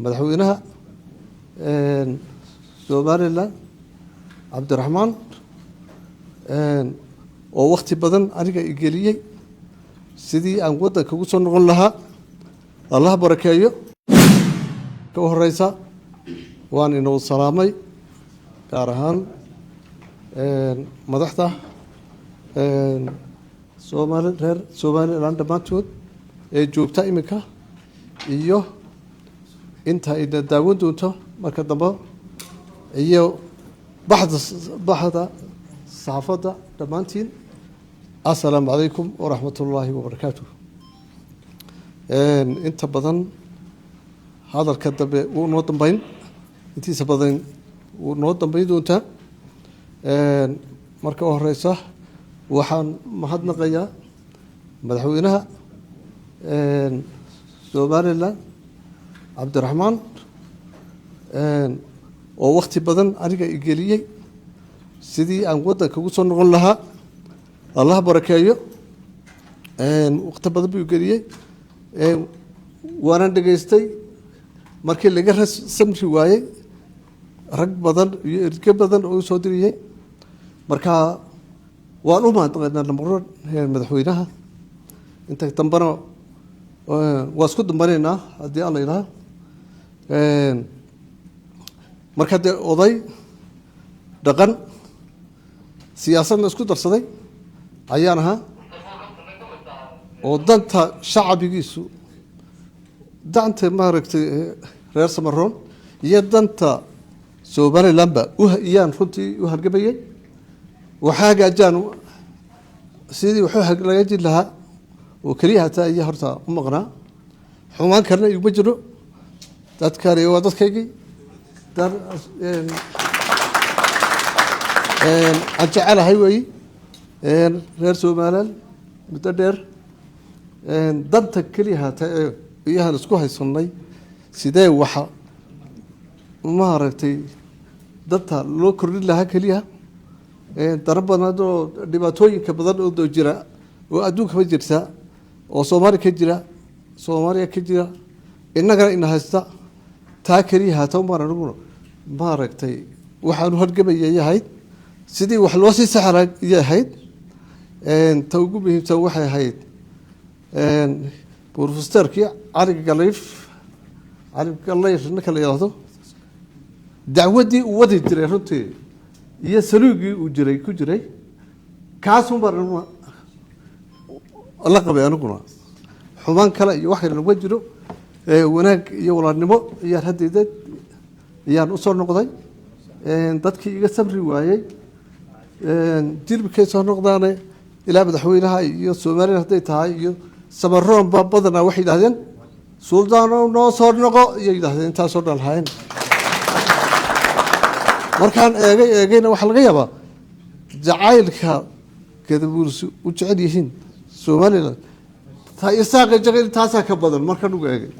madaxweynaha Somaliland Cabdiraxmaan oo waqti badan aniga igeliyay sidii aan wadanka ugu soo noqon lahaa Allah barakeeyo ka horeysa waan inoo salaamay gaar ahaan madaxda Somaliland dhamaantood ee joogta iminka iyo inta ay daawan doonto marka dambe iyo baxda saxaafadda dhamaantiin assalaamu calaykum waraxmatullaahi wabarakaatuh inta badan hadalka dambe wuu noo dambeyn intiisa badan wuu noo dambeyn doontaa marka u horeysa waxaan mahadnaqayaa madaxweynaha Somaliland Cabdiraxmaan oo waqti badan aniga igeliyay sidii aan wadanka ugu soo noqon lahaa Allah barakeeyo waqti badan buu igeliyay waana dhageystay markii laga samri waayay rag badan iyo erga badan oo soo diriyay marka waan u mahadnaqaynaa namaro madaxweynaha inta dambana waa isku dambaneynaa haddii alla yidhaha marka dee oday dhaqan siyaasadna isku darsaday ayaan ahaa oo danta shacbigiisu danta maaragtay reer Samaroon iyo danta Somalilandba iyaan runtii u halgamayay waxaa hagaajaan sidii wuxuu hagaajin lahaa oo kaliya hataa iyo horta u maqnaa xumaan karna iguma jiro dadkani waa dadkaygii aan jecelahay weeyi reer Somaliland muddo dheer danta kaliya hataa iyahan isku haysanay sidee waxa maaragtay danta loo kordhin lahaa kaliya darabana oo dhibaatooyinka badan oo jira oo adduunka ma jirta oo Soomaaliya ka jira innaga in haysta taa kaliya hataa maranu maaragtay waxaanu halgamayay yahay sidii wax loo sii saxray yahay ta ugu muhiimsan waxay ahayd professorkii Ali Galeef ninka la yiraahdo dacwadii uu wadi jiray runtii iyo saluugii uu jiray ku jiray kaas un baan la qabay aniguna xumaan kale iyo wax lagu jiro wanaag iyo walaalnimo iyo hadeedad iyaan u soo noqday dadkii iga samri waayay dilbkay soo noqdaane ilaa madaxweynaha iyo Soomaaliland haday tahay iyo Samaroon badana waxay yiraahdeen suldaano noo soo noqo iyo yiraahdeen inta soo dhalhayn markaan eegayna waxa laga yaabaa jacaylka kadabulsu u jecel yihiin Somaliland ta isaaq jacayl taasa ka badan markaan ugu eegay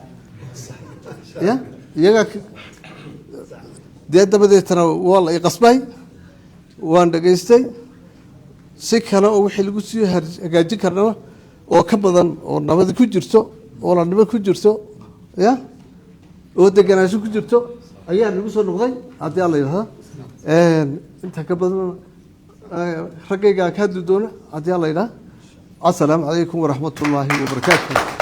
ya iyaga deedabadeetana waa la qasbay waan dhageystay si kale oo wixii lagu sii hagaajin karnaa oo ka badan oo nabad ku jirto oo la nabad ku jirto ya oo deganaansho ku jirto ayaa nagu soo noqday haddii alla yiraahdo inta ka badan ragayga ka hadli doona haddii alla yiraahdo assalaamu calaykum waraxmatullaahi wabarakaatuh